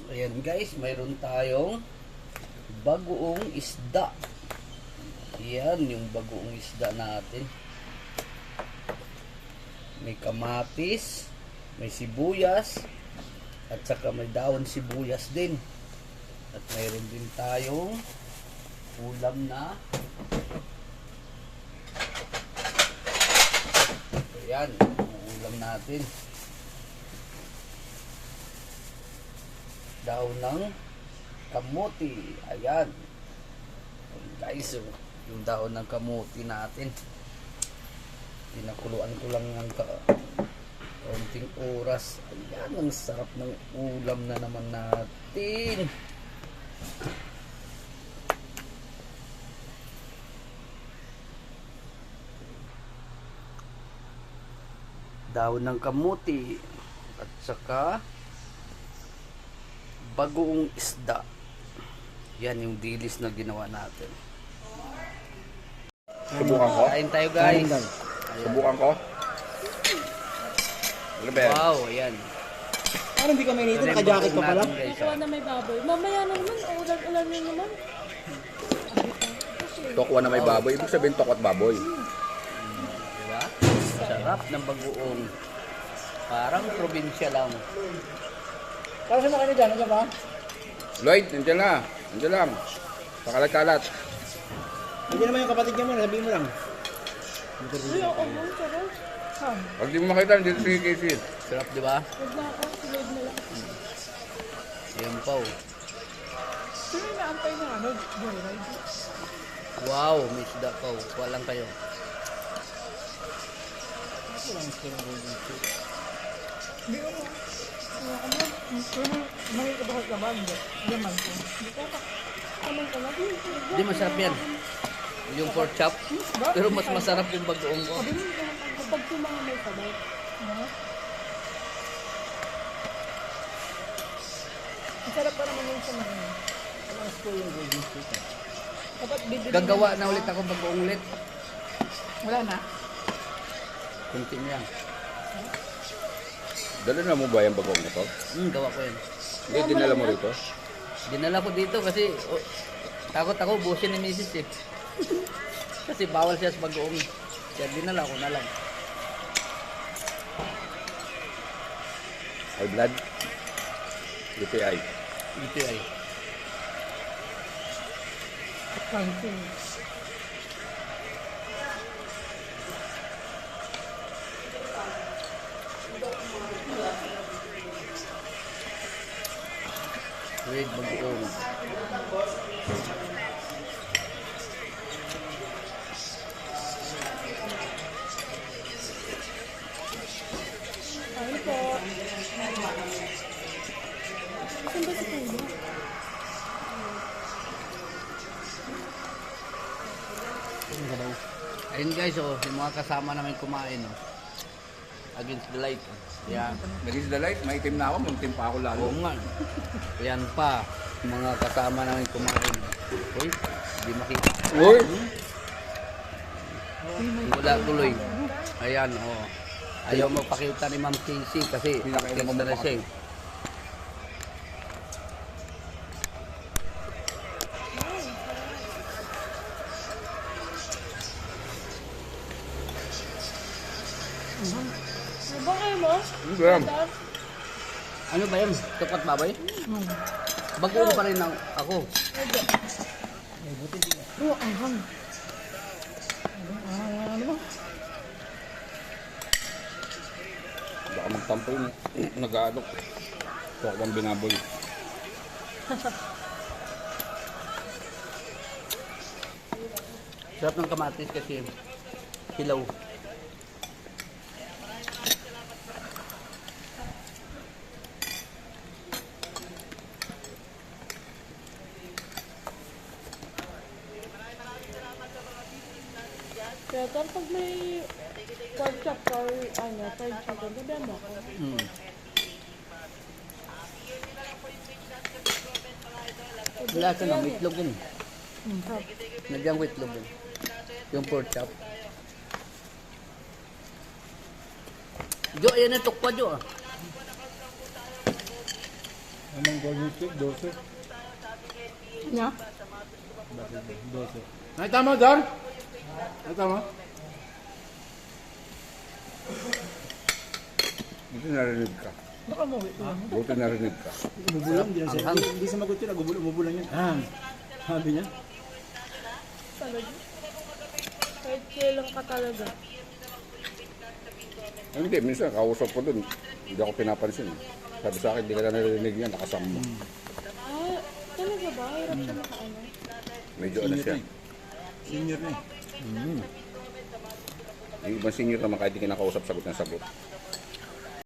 Ayan guys, mayroon tayong bagoong isda. Yan yung bagoong isda natin. May kamatis, may sibuyas, at saka may dahon sibuyas din. At mayroon din tayong ulam na ayan, ang ulam natin. Dahon ng kamuti. Ayan. Guys, so, yung dahon ng kamuti natin. Pinakuluan ko lang ng kaunting oras. Ayan, ang sarap ng ulam na naman natin. Dahon ng kamuti at saka bagoong isda. Yan yung dilis na ginawa natin. Subukan ko. Kain tayo guys. Subukan ko. Wow, ayan. Ano hindi ka may nito? Naka-jacket pa pala? Ikaw na may baboy. Mamaya na naman, ulan-ulan na naman. Tokwa na may baboy. Ibig sabihin tokwat baboy. Diba? Sarap ng bagoong. Parang probinsya lang. Para sa mga dyan, ano ba? Lloyd, nandiyan na. Nandiyan lang. Pakalat-kalat. Hindi naman yung kapatid niya mo, sabihin mo lang. Ay, oo, sarap. Pag di mo makita, dito si Casey. Sarap, di ba? Huwag na ako, silid na lang. Ayan pa oh. Sino yung naantay na ano? Joyride? Wow, may isda pa oh. Walang kayo. Hindi ako. May kabahas naman. Yaman ko. Hindi ko pa. Kamay ka lang. Hindi masarap yan. Yung pork chop. Pero mas masarap yung bagoong ko. Sabi mo, kapag mga may sabay. Ang sarap pa naman yung sa mga. Alas ko yung golden steak. Dapat bibili. Gagawa na ulit ako bagoong ulit. Wala na. Kunti lang. Dala na mo ba yung bagong na to? Gawa ko yan. Hindi, dinala mo rito. Dinala ko dito kasi takot ako busin ni Mrs. eh. Kasi bawal siya sa bagoong. Kaya dinala ko na lang. High blood. UTI. Ito ay. Kanting. With bagoong. Ayun po. Saan ba si Kuya? Ayun guys, oh, yung mga kasama namin kumain, oh. Against the light. Yan. Naging the light, may itim na ako, may itim pa ako lalo. Oo nga. Yan pa, yung mga kasama namin kumain. Uy, di makita. Uy! Wala tuloy. Ayan, oh. Ayaw magpakita ni Ma'am Casey kasi Pinakailan mo text na siya. Ba kayo mo? Hindi. Ano ba yan? Tukat baboy? Bagoong pa rin ako. Oo, ang hang. Ano ba? Baka magtampo yung nag-ano. Tokwang binaboy. Sarap ng kamatis kasi hilaw. Kaya pag may pork chop or ano, fried chicken, gabihan mo ako. Wala ka na, itlog yun. Sarap. Nagyang itlog yun. Yung pork chop. Jo, ayan na tukwa Jo. Anong golden steak? 12. Niya? Bakit? 12. Ay, tama, Dar? Ay, tama? Buti narinig ka. Baka mawit lang. Buti narinig ka. Umubulang, hindi na siya. Hindi sumagot yun, umubulang yun. Sabi niya. Talaga. Kahit kailan ka talaga. Hindi, minsan kausap ko dun. Hindi ako pinapansin. Sabi sa akin, hindi ka na narinig yan, nakasama. Ah, talaga ba? Hirap siya makaano. Medyo ano siya. Senior na eh. Yung ibang senior naman kahit hindi ka nakausap, sagot na sagot.